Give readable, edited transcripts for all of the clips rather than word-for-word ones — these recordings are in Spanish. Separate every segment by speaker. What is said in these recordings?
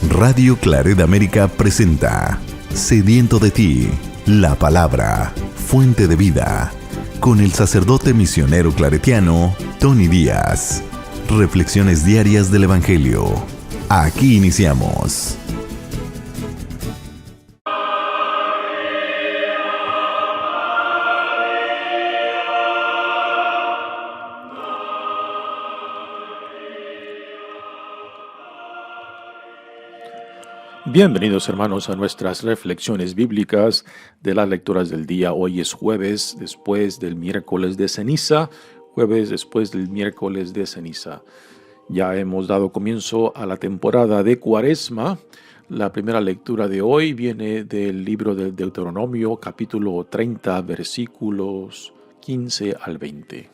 Speaker 1: Radio Claret América presenta Sediento de ti, la palabra, fuente de vida, con el sacerdote misionero claretiano Tony Díaz. Reflexiones diarias del Evangelio. Aquí iniciamos.
Speaker 2: Bienvenidos, hermanos, a nuestras reflexiones bíblicas de las lecturas del día. Hoy es jueves después del miércoles de ceniza. Ya hemos dado comienzo a la temporada de Cuaresma. La primera lectura de hoy viene del libro del Deuteronomio, capítulo 30, versículos 15 al 20.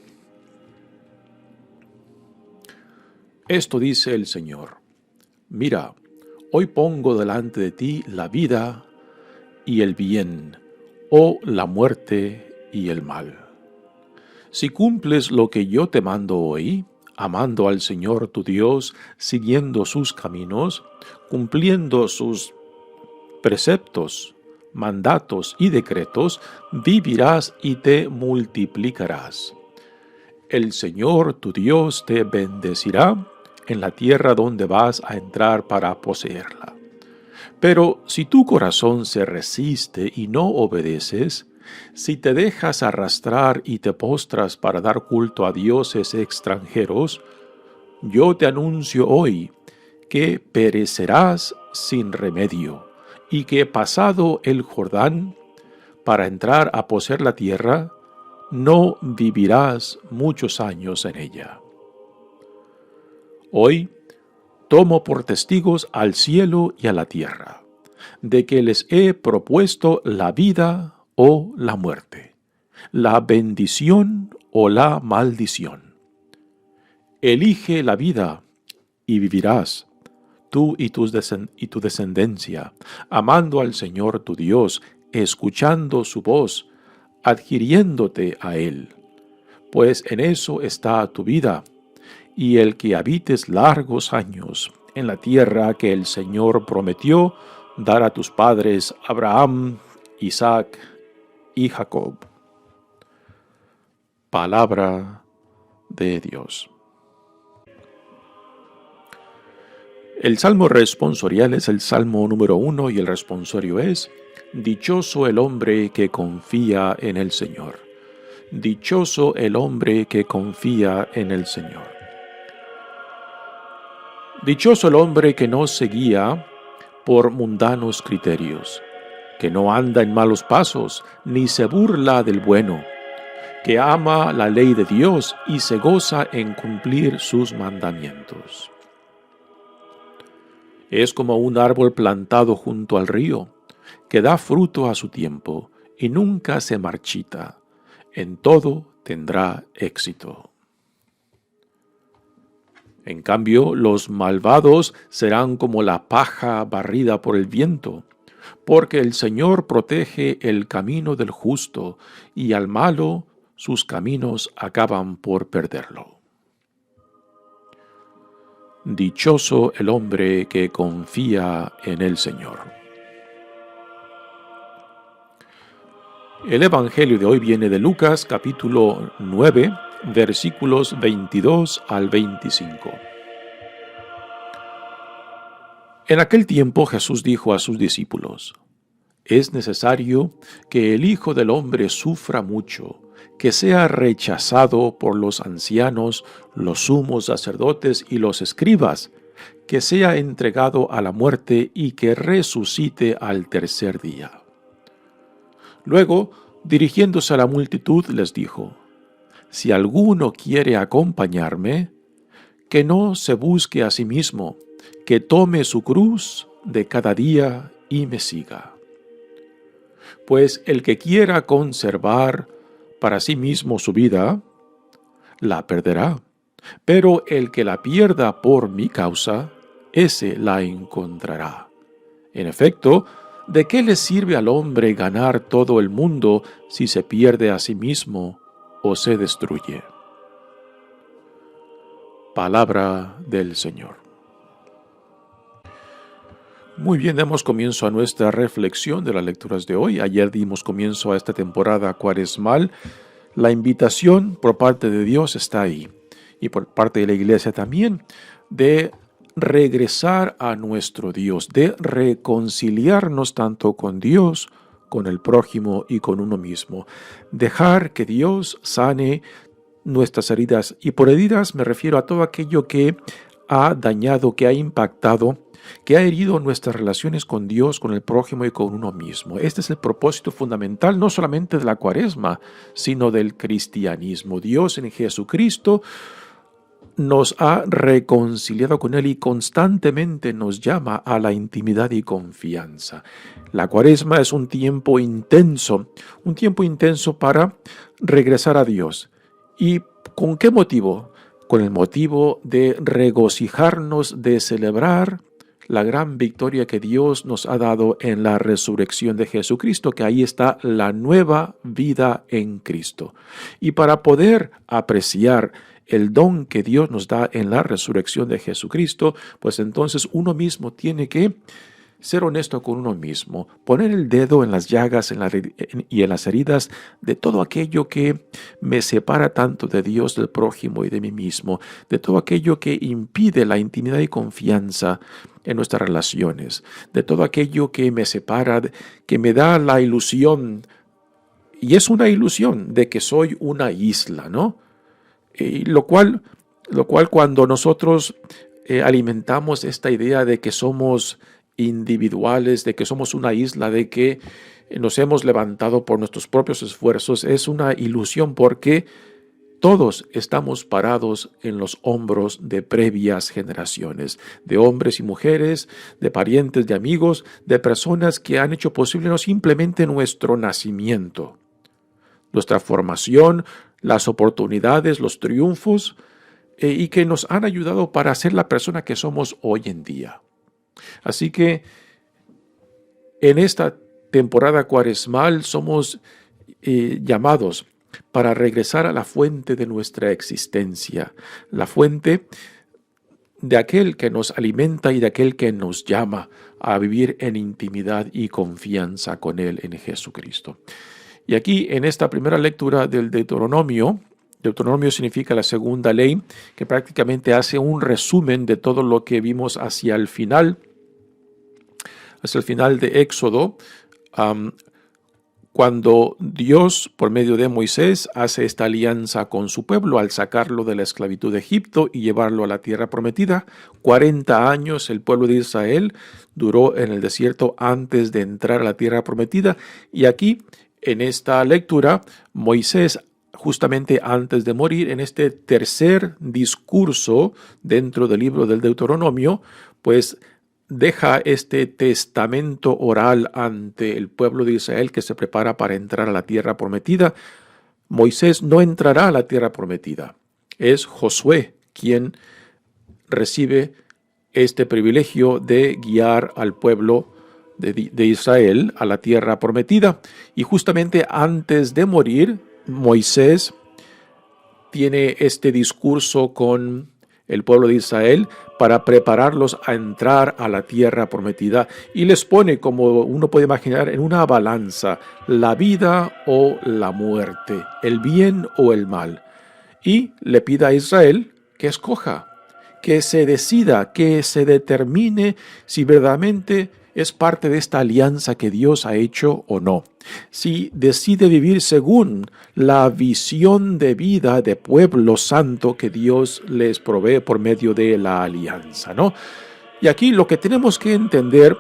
Speaker 2: Esto dice el Señor: Mira, hoy pongo delante de ti la vida y el bien, o la muerte y el mal. Si cumples lo que yo te mando hoy, amando al Señor tu Dios, siguiendo sus caminos, cumpliendo sus preceptos, mandatos y decretos, vivirás y te multiplicarás. El Señor tu Dios te bendecirá en la tierra donde vas a entrar para poseerla. Pero si tu corazón se resiste y no obedeces, si te dejas arrastrar y te postras para dar culto a dioses extranjeros, yo te anuncio hoy que perecerás sin remedio y que pasado el Jordán para entrar a poseer la tierra, no vivirás muchos años en ella. Hoy tomo por testigos al cielo y a la tierra, de que les he propuesto la vida o la muerte, la bendición o la maldición. Elige la vida y vivirás, tú y tu descendencia, amando al Señor tu Dios, escuchando su voz, adquiriéndote a Él, pues en eso está tu vida, y el que habites largos años en la tierra que el Señor prometió dar a tus padres Abraham, Isaac y Jacob. Palabra de Dios. El salmo responsorial es el salmo número 1 y el responsorio es: Dichoso el hombre que confía en el Señor. Dichoso el hombre que confía en el Señor. Dichoso el hombre que no se guía por mundanos criterios, que no anda en malos pasos, ni se burla del bueno, que ama la ley de Dios y se goza en cumplir sus mandamientos. Es como un árbol plantado junto al río, que da fruto a su tiempo y nunca se marchita. En todo tendrá éxito. En cambio, los malvados serán como la paja barrida por el viento, porque el Señor protege el camino del justo, y al malo sus caminos acaban por perderlo. Dichoso el hombre que confía en el Señor. El Evangelio de hoy viene de Lucas, capítulo 9, versículos 22 al 25. En aquel tiempo Jesús dijo a sus discípulos: Es necesario que el Hijo del Hombre sufra mucho, que sea rechazado por los ancianos, los sumos sacerdotes y los escribas, que sea entregado a la muerte y que resucite al tercer día. Luego, dirigiéndose a la multitud, les dijo: Si alguno quiere acompañarme, que no se busque a sí mismo, que tome su cruz de cada día y me siga. Pues el que quiera conservar para sí mismo su vida, la perderá, pero el que la pierda por mi causa, ese la encontrará. En efecto, ¿de qué le sirve al hombre ganar todo el mundo si se pierde a sí mismo o se destruye? Palabra del Señor. Muy bien, damos comienzo a nuestra reflexión de las lecturas de hoy. Ayer dimos comienzo a esta temporada cuaresmal. La invitación por parte de Dios está ahí, y por parte de la Iglesia también, de regresar a nuestro Dios, de reconciliarnos tanto con Dios, con el prójimo y con uno mismo. Dejar que Dios sane nuestras heridas, y por heridas me refiero a todo aquello que ha dañado, que ha impactado, que ha herido nuestras relaciones con Dios, con el prójimo y con uno mismo. Este es el propósito fundamental no solamente de la Cuaresma, sino del cristianismo. Dios en Jesucristo nos ha reconciliado con Él y constantemente nos llama a la intimidad y confianza. La Cuaresma es un tiempo intenso para regresar a Dios. ¿Y con qué motivo? Con el motivo de regocijarnos, de celebrar la gran victoria que Dios nos ha dado en la resurrección de Jesucristo, que ahí está la nueva vida en Cristo. Y para poder apreciar el don que Dios nos da en la resurrección de Jesucristo, pues entonces uno mismo tiene que ser honesto con uno mismo, poner el dedo en las llagas y en las heridas de todo aquello que me separa tanto de Dios, del prójimo y de mí mismo, de todo aquello que impide la intimidad y confianza en nuestras relaciones, de todo aquello que me separa, que me da la ilusión, y es una ilusión de que soy una isla, ¿no? Lo cual cuando nosotros alimentamos esta idea de que somos individuales, de que somos una isla, de que nos hemos levantado por nuestros propios esfuerzos, es una ilusión, porque todos estamos parados en los hombros de previas generaciones, de hombres y mujeres, de parientes, de amigos, de personas que han hecho posible no simplemente nuestro nacimiento, nuestra formación, las oportunidades, los triunfos, y que nos han ayudado para ser la persona que somos hoy en día. Así que en esta temporada cuaresmal somos llamados para regresar a la fuente de nuestra existencia, la fuente de aquel que nos alimenta y de aquel que nos llama a vivir en intimidad y confianza con Él en Jesucristo. Y aquí en esta primera lectura del Deuteronomio significa la segunda ley, que prácticamente hace un resumen de todo lo que vimos hacia el final de Éxodo, cuando Dios, por medio de Moisés, hace esta alianza con su pueblo al sacarlo de la esclavitud de Egipto y llevarlo a la tierra prometida. 40 años el pueblo de Israel duró en el desierto antes de entrar a la tierra prometida, y aquí, en esta lectura, Moisés, justamente antes de morir, en este tercer discurso dentro del libro del Deuteronomio, pues deja este testamento oral ante el pueblo de Israel que se prepara para entrar a la tierra prometida. Moisés no entrará a la tierra prometida. Es Josué quien recibe este privilegio de guiar al pueblo de Israel a la tierra prometida. Y justamente antes de morir, Moisés tiene este discurso con el pueblo de Israel para prepararlos a entrar a la tierra prometida, y les pone, como uno puede imaginar, en una balanza la vida o la muerte, el bien o el mal, y le pide a Israel que escoja, que se decida, que se determine si verdaderamente es parte de esta alianza que Dios ha hecho o no. Si decide vivir según la visión de vida de pueblo santo que Dios les provee por medio de la alianza, ¿no? Y aquí lo que tenemos que entender,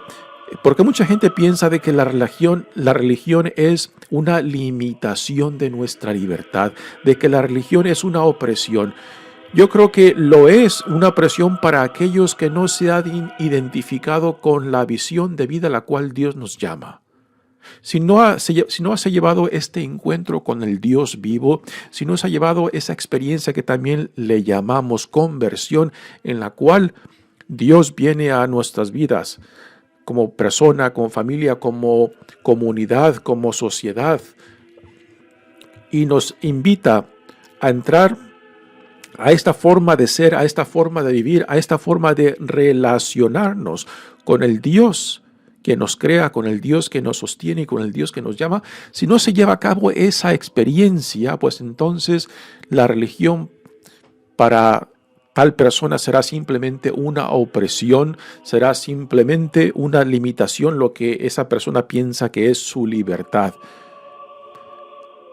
Speaker 2: porque mucha gente piensa de que la religión es una limitación de nuestra libertad, de que la religión es una opresión. Yo creo que lo es una presión para aquellos que no se han identificado con la visión de vida a la cual Dios nos llama. Si no se ha llevado este encuentro con el Dios vivo, si no se ha llevado esa experiencia que también le llamamos conversión, en la cual Dios viene a nuestras vidas como persona, como familia, como comunidad, como sociedad, y nos invita a entrar a esta forma de ser, a esta forma de vivir, a esta forma de relacionarnos con el Dios que nos crea, con el Dios que nos sostiene y con el Dios que nos llama, si no se lleva a cabo esa experiencia, pues entonces la religión para tal persona será simplemente una opresión, será simplemente una limitación, lo que esa persona piensa que es su libertad.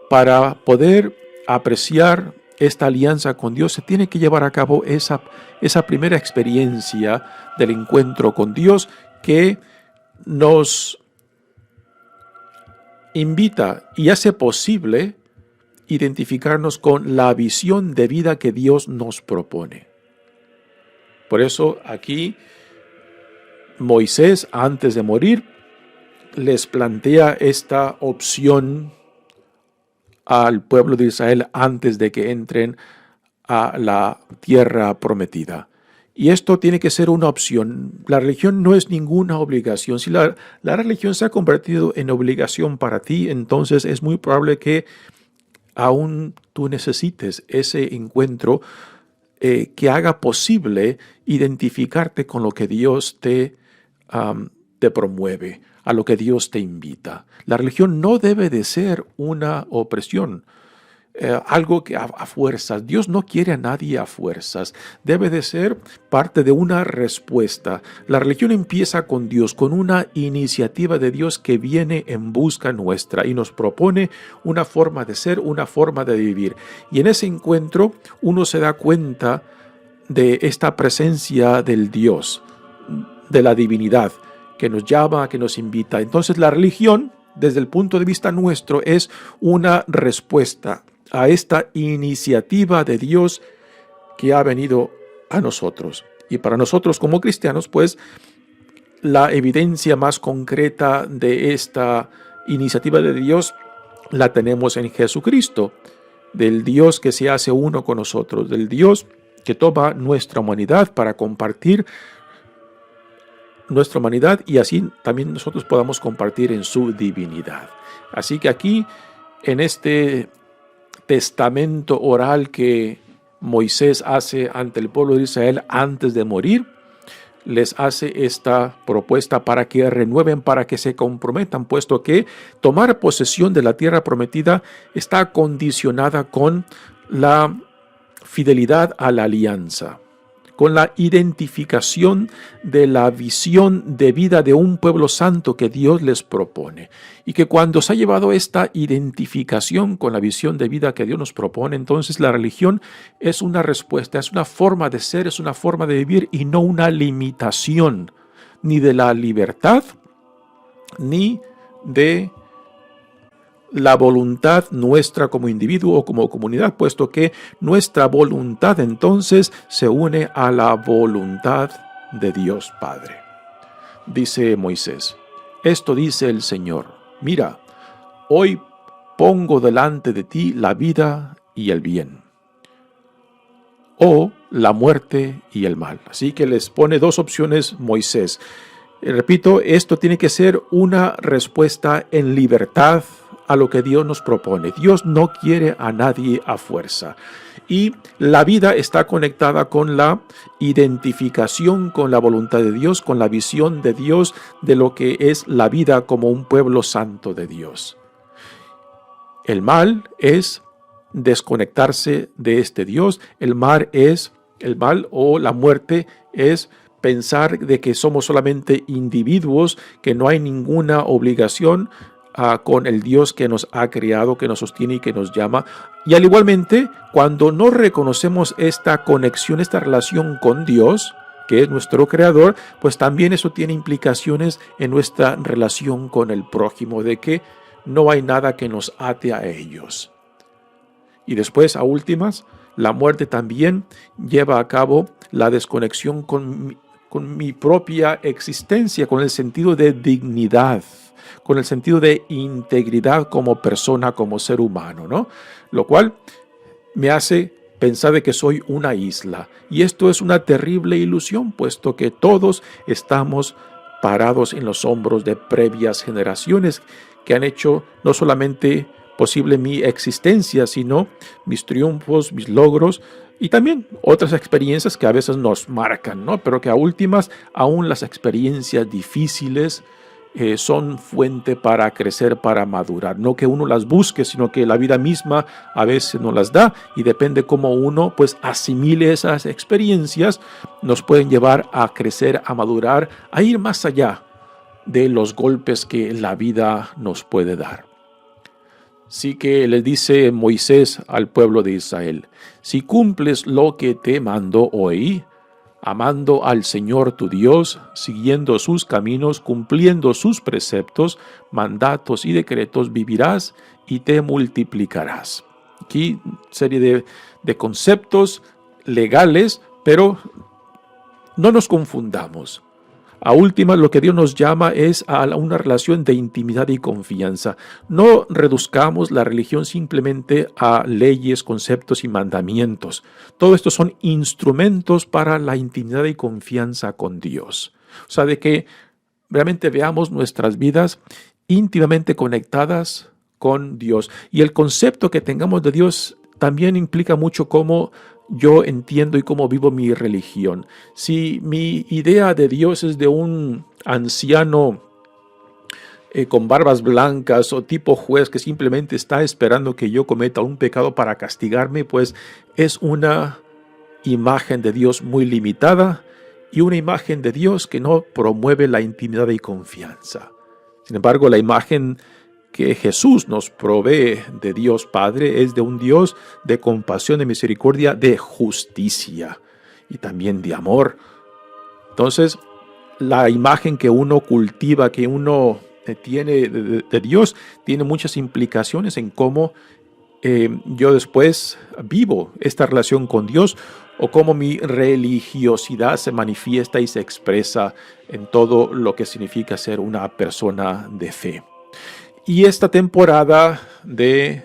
Speaker 2: Para poder apreciar esta alianza con Dios, se tiene que llevar a cabo esa primera experiencia del encuentro con Dios que nos invita y hace posible identificarnos con la visión de vida que Dios nos propone. Por eso aquí Moisés, antes de morir, les plantea esta opción al pueblo de Israel antes de que entren a la tierra prometida. Y esto tiene que ser una opción. La religión no es ninguna obligación. Si la religión se ha convertido en obligación para ti, entonces es muy probable que aún tú necesites ese encuentro que haga posible identificarte con lo que Dios te promueve, a lo que Dios te invita. La religión no debe de ser una opresión. Algo que a fuerzas. Dios no quiere a nadie a fuerzas. Debe de ser parte de una respuesta. La religión empieza con Dios, con una iniciativa de Dios que viene en busca nuestra y nos propone una forma de ser, una forma de vivir. Y en ese encuentro uno se da cuenta de esta presencia del Dios, de la divinidad, que nos llama, que nos invita. Entonces la religión, desde el punto de vista nuestro, es una respuesta a esta iniciativa de Dios que ha venido a nosotros. Y para nosotros como cristianos, pues, la evidencia más concreta de esta iniciativa de Dios la tenemos en Jesucristo, del Dios que se hace uno con nosotros, del Dios que toma nuestra humanidad para compartir nuestra humanidad y así también nosotros podamos compartir en su divinidad. Así que aquí, en este testamento oral que Moisés hace ante el pueblo de Israel antes de morir, les hace esta propuesta para que renueven, para que se comprometan, puesto que tomar posesión de la tierra prometida está condicionada con la fidelidad a la alianza, con la identificación de la visión de vida de un pueblo santo que Dios les propone. Y que cuando se ha llevado esta identificación con la visión de vida que Dios nos propone, entonces la religión es una respuesta, es una forma de ser, es una forma de vivir y no una limitación ni de la libertad ni de la voluntad nuestra como individuo o como comunidad, puesto que nuestra voluntad entonces se une a la voluntad de Dios Padre. Dice Moisés: esto dice el Señor, mira, hoy pongo delante de ti la vida y el bien, o la muerte y el mal. Así que les pone dos opciones Moisés. Repito, esto tiene que ser una respuesta en libertad a lo que Dios nos propone. Dios no quiere a nadie a fuerza. Y la vida está conectada con la identificación con la voluntad de Dios, con la visión de Dios de lo que es la vida como un pueblo santo de Dios. El mal es desconectarse de este Dios. El mal o la muerte es pensar de que somos solamente individuos, que no hay ninguna obligación con el Dios que nos ha creado, que nos sostiene y que nos llama. Y al igualmente, cuando no reconocemos esta conexión, esta relación con Dios, que es nuestro creador, pues también eso tiene implicaciones en nuestra relación con el prójimo, de que no hay nada que nos ate a ellos. Y después, a últimas, la muerte también lleva a cabo la desconexión con mi propia existencia, con el sentido de dignidad, con el sentido de integridad como persona, como ser humano, ¿no? Lo cual me hace pensar de que soy una isla. Y esto es una terrible ilusión, puesto que todos estamos parados en los hombros de previas generaciones que han hecho no solamente posible mi existencia, sino mis triunfos, mis logros y también otras experiencias que a veces nos marcan, ¿no? Pero que a últimas, aún las experiencias difíciles son fuente para crecer, para madurar. No que uno las busque, sino que la vida misma a veces nos las da, y depende cómo uno pues asimile esas experiencias, nos pueden llevar a crecer, a madurar, a ir más allá de los golpes que la vida nos puede dar. Así que le dice Moisés al pueblo de Israel: si cumples lo que te mando hoy, amando al Señor tu Dios, siguiendo sus caminos, cumpliendo sus preceptos, mandatos y decretos, vivirás y te multiplicarás. Aquí serie de conceptos legales, pero no nos confundamos. A última, lo que Dios nos llama es a una relación de intimidad y confianza. No reduzcamos la religión simplemente a leyes, conceptos y mandamientos. Todo esto son instrumentos para la intimidad y confianza con Dios. O sea, de que realmente veamos nuestras vidas íntimamente conectadas con Dios. Y el concepto que tengamos de Dios también implica mucho cómo yo entiendo y cómo vivo mi religión. Si mi idea de Dios es de un anciano con barbas blancas o tipo juez que simplemente está esperando que yo cometa un pecado para castigarme, pues es una imagen de Dios muy limitada y una imagen de Dios que no promueve la intimidad y confianza. Sin embargo, la imagen que Jesús nos provee de Dios Padre es de un Dios de compasión, de misericordia, de justicia y también de amor. Entonces, la imagen que uno cultiva, que uno tiene de Dios, tiene muchas implicaciones en cómo yo después vivo esta relación con Dios, o cómo mi religiosidad se manifiesta y se expresa en todo lo que significa ser una persona de fe. Y esta temporada de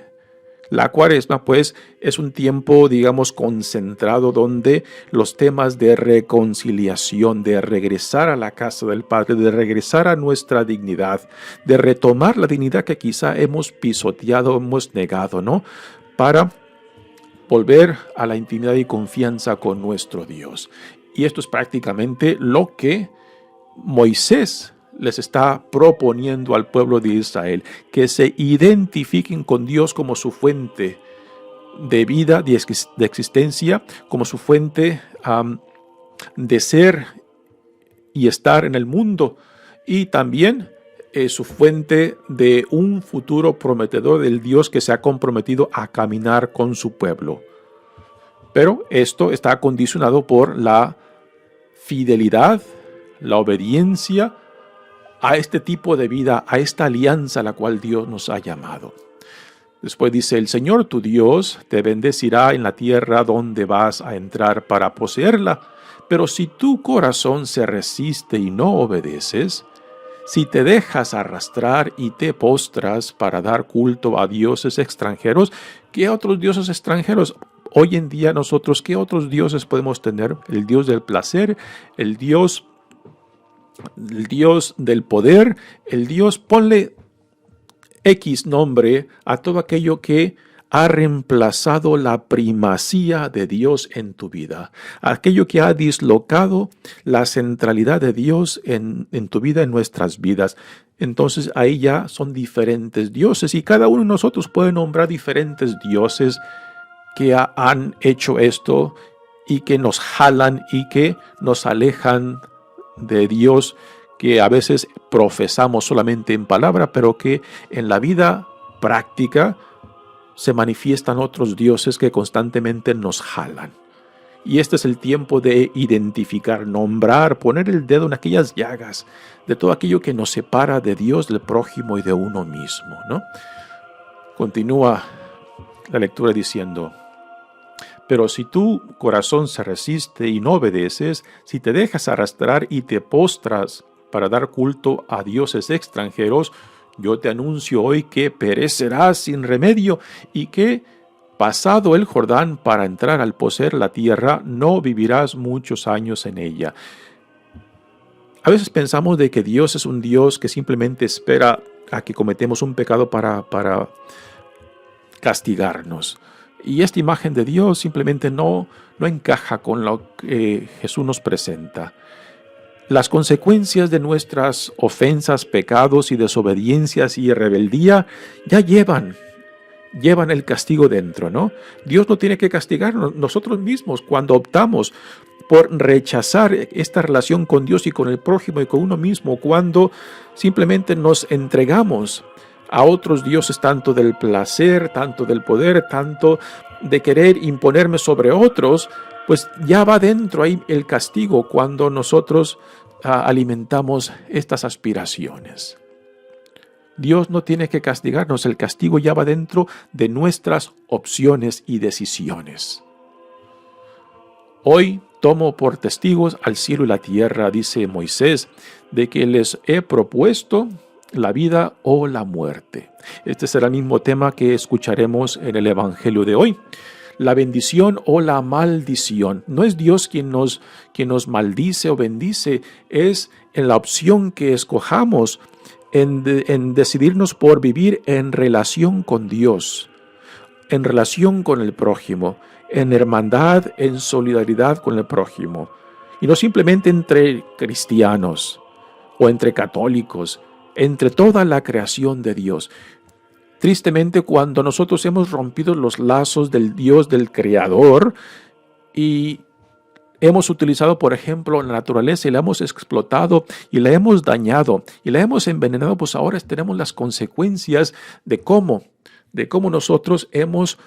Speaker 2: la Cuaresma, pues, es un tiempo, digamos, concentrado donde los temas de reconciliación, de regresar a la casa del Padre, de regresar a nuestra dignidad, de retomar la dignidad que quizá hemos pisoteado, hemos negado, ¿no? Para volver a la intimidad y confianza con nuestro Dios. Y esto es prácticamente lo que Moisés les está proponiendo al pueblo de Israel, que se identifiquen con Dios como su fuente de vida, de existencia, como su fuente de ser y estar en el mundo, y también su fuente de un futuro prometedor del Dios que se ha comprometido a caminar con su pueblo. Pero esto está condicionado por la fidelidad, la obediencia a este tipo de vida, a esta alianza a la cual Dios nos ha llamado. Después dice: el Señor tu Dios te bendecirá en la tierra donde vas a entrar para poseerla, pero si tu corazón se resiste y no obedeces, si te dejas arrastrar y te postras para dar culto a dioses extranjeros. ¿Qué otros dioses extranjeros? Hoy en día nosotros, ¿qué otros dioses podemos tener? El Dios del placer, el Dios del poder, el Dios, ponle X nombre a todo aquello que ha reemplazado la primacía de Dios en tu vida, aquello que ha dislocado la centralidad de Dios en tu vida, en nuestras vidas. Entonces ahí ya son diferentes dioses, y cada uno de nosotros puede nombrar diferentes dioses que han hecho esto y que nos jalan y que nos alejan de Dios, que a veces profesamos solamente en palabra, pero que en la vida práctica se manifiestan otros dioses que constantemente nos jalan. Y este es el tiempo de identificar, nombrar, poner el dedo en aquellas llagas de todo aquello que nos separa de Dios, del prójimo y de uno mismo, ¿no? Continúa la lectura diciendo: pero si tu corazón se resiste y no obedeces, si te dejas arrastrar y te postras para dar culto a dioses extranjeros, yo te anuncio hoy que perecerás sin remedio, y que, pasado el Jordán para entrar al poseer la tierra, no vivirás muchos años en ella. A veces pensamos de que Dios es un Dios que simplemente espera a que cometemos un pecado para castigarnos. Y esta imagen de Dios simplemente no encaja con lo que Jesús nos presenta. Las consecuencias de nuestras ofensas, pecados y desobediencias y rebeldía ya llevan el castigo dentro, ¿no? Dios no tiene que castigarnos nosotros mismos cuando optamos por rechazar esta relación con Dios y con el prójimo y con uno mismo, cuando simplemente nos entregamos a otros dioses, tanto del placer, tanto del poder, tanto de querer imponerme sobre otros, pues ya va dentro ahí el castigo cuando nosotros alimentamos estas aspiraciones. Dios no tiene que castigarnos, el castigo ya va dentro de nuestras opciones y decisiones. Hoy tomo por testigos al cielo y la tierra, dice Moisés, de que les he propuesto la vida o la muerte. Este será el mismo tema que escucharemos en el Evangelio de hoy. La bendición o la maldición. No es Dios quien nos maldice o bendice, es en la opción que escojamos en decidirnos por vivir en relación con Dios, en relación con el prójimo, en hermandad, en solidaridad con el prójimo. Y no simplemente entre cristianos o entre católicos, entre toda la creación de Dios. Tristemente, cuando nosotros hemos rompido los lazos del Dios, del Creador, y hemos utilizado, por ejemplo, la naturaleza y la hemos explotado y la hemos dañado y la hemos envenenado, pues ahora tenemos las consecuencias de cómo nosotros hemos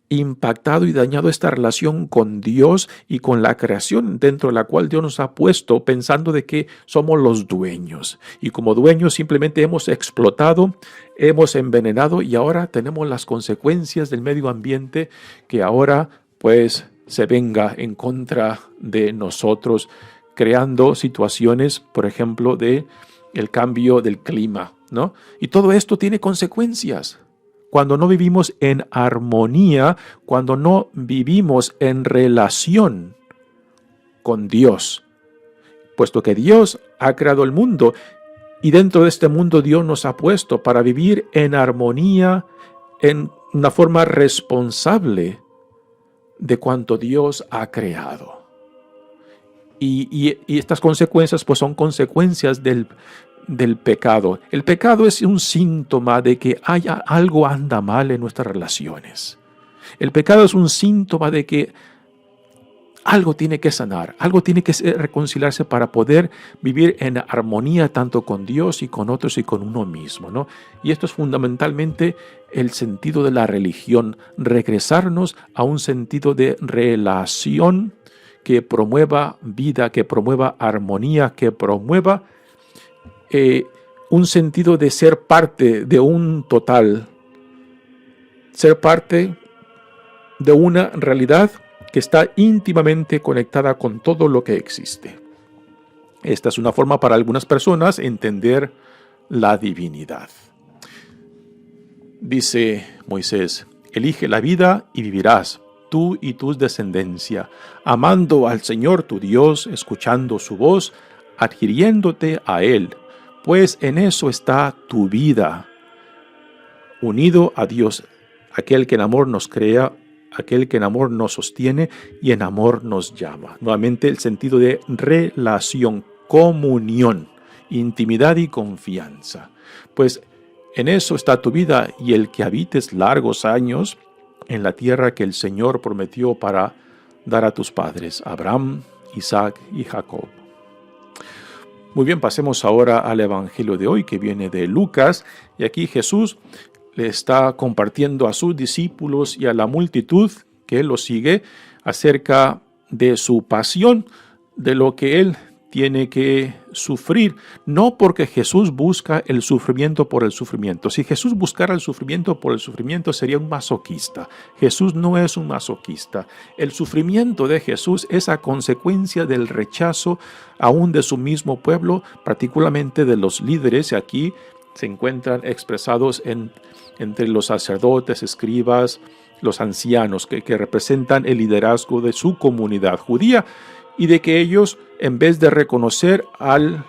Speaker 2: impactado y dañado esta relación con Dios y con la creación dentro de la cual Dios nos ha puesto, pensando de que somos los dueños. Y como dueños simplemente hemos explotado, hemos envenenado y ahora tenemos las consecuencias del medio ambiente que ahora pues se venga en contra de nosotros, creando situaciones, por ejemplo, de el cambio del clima, ¿no? Y todo esto tiene consecuencias. Cuando no vivimos en armonía, cuando no vivimos en relación con Dios, puesto que Dios ha creado el mundo y dentro de este mundo Dios nos ha puesto para vivir en armonía, en una forma responsable de cuanto Dios ha creado. Y estas consecuencias pues son consecuencias del pecado. El pecado es un síntoma de que algo anda mal en nuestras relaciones. El pecado es un síntoma de que algo tiene que sanar, algo tiene que reconciliarse para poder vivir en armonía tanto con Dios y con otros y con uno mismo, ¿no? Y esto es fundamentalmente el sentido de la religión, regresarnos a un sentido de relación que promueva vida, que promueva armonía, que promueva un sentido de ser parte de un total, ser parte de una realidad que está íntimamente conectada con todo lo que existe. Esta es una forma para algunas personas entender la divinidad. Dice Moisés, elige la vida y vivirás, tú y tu descendencia, amando al Señor tu Dios, escuchando su voz, adhiriéndote a Él, pues en eso está tu vida, unido a Dios, aquel que en amor nos crea, aquel que en amor nos sostiene y en amor nos llama. Nuevamente el sentido de relación, comunión, intimidad y confianza. Pues en eso está tu vida y el que habites largos años en la tierra que el Señor prometió para dar a tus padres, Abraham, Isaac y Jacob. Muy bien, pasemos ahora al Evangelio de hoy que viene de Lucas, y aquí Jesús le está compartiendo a sus discípulos y a la multitud que lo sigue acerca de su pasión, de lo que él tiene que sufrir, no porque Jesús busca el sufrimiento por el sufrimiento. Si Jesús buscara el sufrimiento por el sufrimiento sería un masoquista. Jesús no es un masoquista. El sufrimiento de Jesús es a consecuencia del rechazo aún de su mismo pueblo, particularmente de los líderes, y aquí se encuentran expresados entre los sacerdotes, escribas, los ancianos, que representan el liderazgo de su comunidad judía, y de que ellos, en vez de reconocer al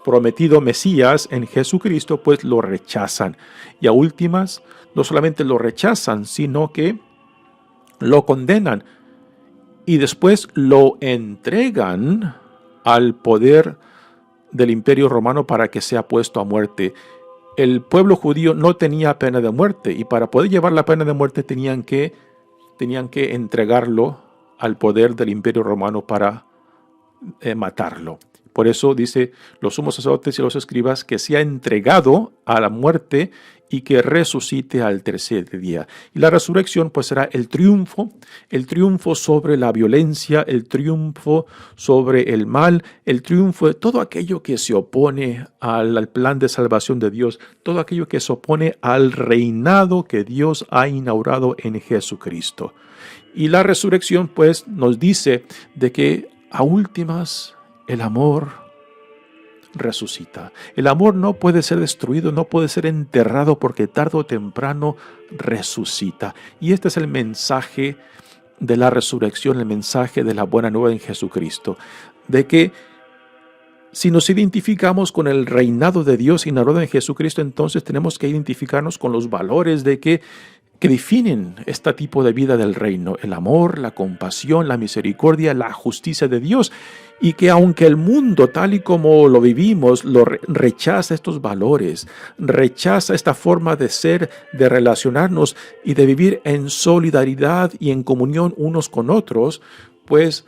Speaker 2: prometido Mesías en Jesucristo, pues lo rechazan. Y a últimas, no solamente lo rechazan, sino que lo condenan y después lo entregan al poder del Imperio Romano para que sea puesto a muerte. El pueblo judío no tenía pena de muerte y para poder llevar la pena de muerte tenían que entregarlo al poder del Imperio Romano para matarlo. Por eso dice los sumos sacerdotes y los escribas que sea entregado a la muerte y que resucite al tercer día. Y la resurrección pues será el triunfo sobre la violencia, el triunfo sobre el mal, el triunfo de todo aquello que se opone al plan de salvación de Dios, todo aquello que se opone al reinado que Dios ha inaugurado en Jesucristo. Y la resurrección pues nos dice de que a últimas el amor resucita. El amor no puede ser destruido, no puede ser enterrado porque tarde o temprano resucita. Y este es el mensaje de la resurrección, el mensaje de la buena nueva en Jesucristo, de que si nos identificamos con el reinado de Dios inaugurado en Jesucristo, entonces tenemos que identificarnos con los valores que definen este tipo de vida del reino: el amor, la compasión, la misericordia, la justicia de Dios. Y que aunque el mundo, tal y como lo vivimos, rechaza estos valores, rechaza esta forma de ser, de relacionarnos y de vivir en solidaridad y en comunión unos con otros, pues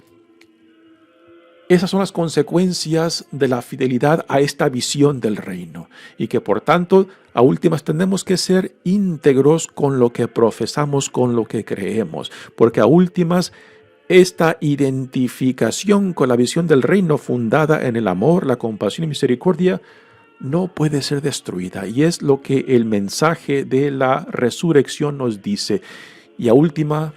Speaker 2: esas son las consecuencias de la fidelidad a esta visión del reino. Y que por tanto, a últimas tenemos que ser íntegros con lo que profesamos, con lo que creemos. Porque a últimas, esta identificación con la visión del reino fundada en el amor, la compasión y misericordia no puede ser destruida. Y es lo que el mensaje de la resurrección nos dice. Y a última,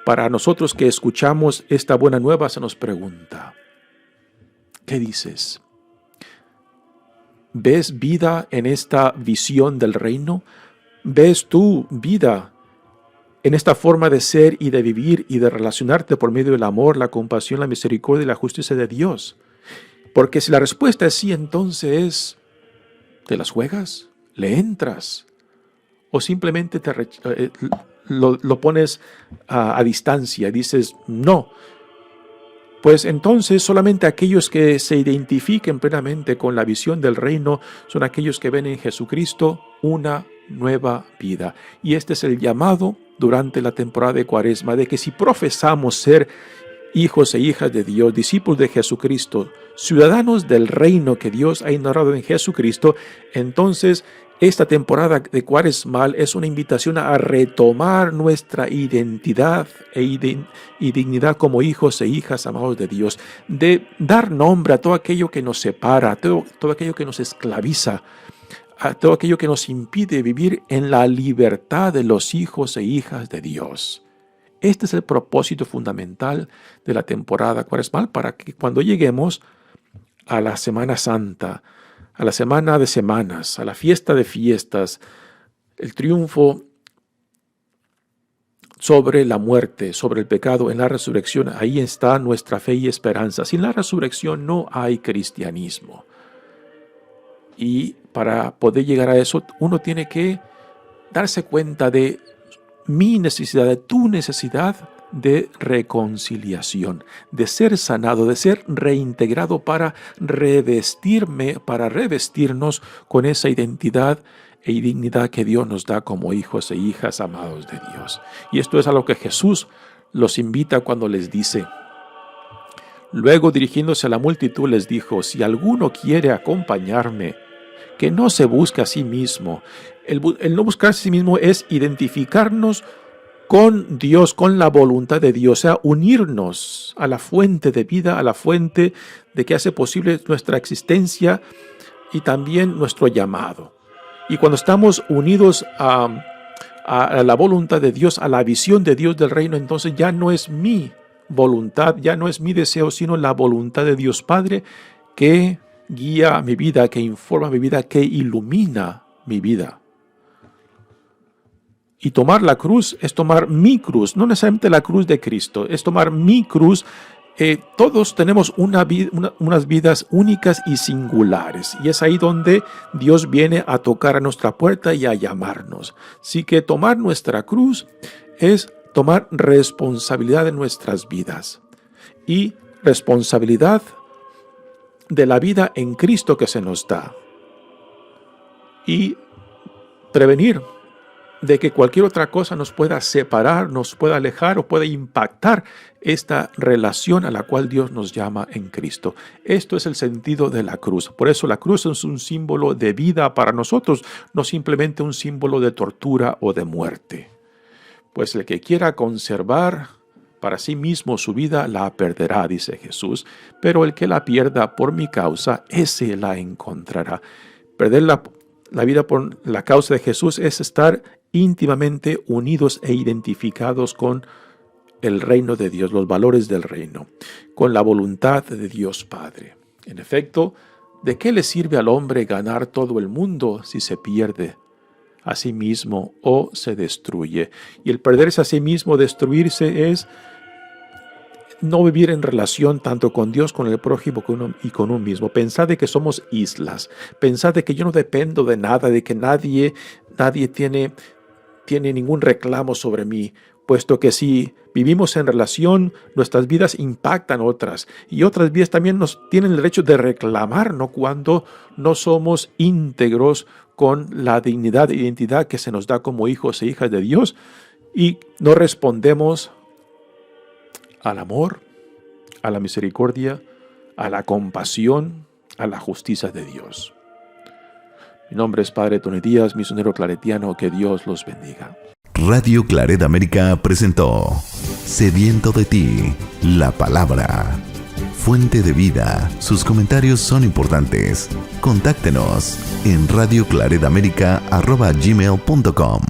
Speaker 2: para nosotros que escuchamos esta buena nueva, se nos pregunta: ¿qué dices? ¿Ves vida en esta visión del reino? ¿Ves tú vida en esta forma de ser y de vivir y de relacionarte por medio del amor, la compasión, la misericordia y la justicia de Dios? Porque si la respuesta es sí, entonces ¿te las juegas? ¿Le entras? ¿O simplemente lo pones a distancia y dices no? Pues entonces solamente aquellos que se identifiquen plenamente con la visión del reino son aquellos que ven en Jesucristo una nueva vida. Y este es el llamado durante la temporada de Cuaresma, de que si profesamos ser hijos e hijas de Dios, discípulos de Jesucristo, ciudadanos del reino que Dios ha inaugurado en Jesucristo, entonces esta temporada de Cuaresmal es una invitación a retomar nuestra identidad y dignidad como hijos e hijas amados de Dios, de dar nombre a todo aquello que nos separa, a todo aquello que nos esclaviza, a todo aquello que nos impide vivir en la libertad de los hijos e hijas de Dios. Este es el propósito fundamental de la temporada cuaresmal, para que cuando lleguemos a la Semana Santa, a la Semana de Semanas, a la Fiesta de Fiestas, el triunfo sobre la muerte, sobre el pecado, en la resurrección, ahí está nuestra fe y esperanza. Sin la resurrección no hay cristianismo. Y para poder llegar a eso, uno tiene que darse cuenta de mi necesidad, de tu necesidad de reconciliación, de ser sanado, de ser reintegrado para revestirnos con esa identidad e dignidad que Dios nos da como hijos e hijas amados de Dios. Y esto es a lo que Jesús los invita cuando les dice: luego, dirigiéndose a la multitud, les dijo: si alguno quiere acompañarme, que no se busque a sí mismo. El no buscarse a sí mismo es identificarnos con Dios, con la voluntad de Dios, o sea, unirnos a la fuente de vida, a la fuente de que hace posible nuestra existencia y también nuestro llamado. Y cuando estamos unidos a la voluntad de Dios, a la visión de Dios del reino, entonces ya no es mi voluntad, ya no es mi deseo, sino la voluntad de Dios Padre que guía mi vida, que informa mi vida, que ilumina mi vida. Y tomar la cruz es tomar mi cruz, no necesariamente la cruz de Cristo, es tomar mi cruz todos tenemos unas vidas únicas y singulares, y es ahí donde Dios viene a tocar a nuestra puerta y a llamarnos. Así que tomar nuestra cruz es tomar responsabilidad de nuestras vidas y responsabilidad de la vida en Cristo que se nos da, y prevenir de que cualquier otra cosa nos pueda separar, nos pueda alejar o pueda impactar esta relación a la cual Dios nos llama en Cristo. Esto es el sentido de la cruz. Por eso la cruz es un símbolo de vida para nosotros, no simplemente un símbolo de tortura o de muerte. Pues el que quiera conservar para sí mismo su vida la perderá, dice Jesús, pero el que la pierda por mi causa, ese la encontrará. Perder la vida por la causa de Jesús es estar íntimamente unidos e identificados con el reino de Dios, los valores del reino, con la voluntad de Dios Padre. En efecto, ¿de qué le sirve al hombre ganar todo el mundo si se pierde a sí mismo o se destruye? Y el perderse a sí mismo, destruirse, es no vivir en relación tanto con Dios, con el prójimo y con uno mismo. Pensad de que somos islas. Pensad de que yo no dependo de nada, de que nadie tiene ningún reclamo sobre mí, puesto que si vivimos en relación, nuestras vidas impactan otras, y otras vidas también nos tienen el derecho de reclamarnos cuando no somos íntegros con la dignidad e identidad que se nos da como hijos e hijas de Dios, y no respondemos al amor, a la misericordia, a la compasión, a la justicia de Dios. Mi nombre es Padre Tony Díaz, misionero claretiano. Que Dios los bendiga.
Speaker 1: Radio Claret América presentó Sediento de ti, la palabra. Fuente de vida. Sus comentarios son importantes. Contáctenos en radioclaretamerica@gmail.com.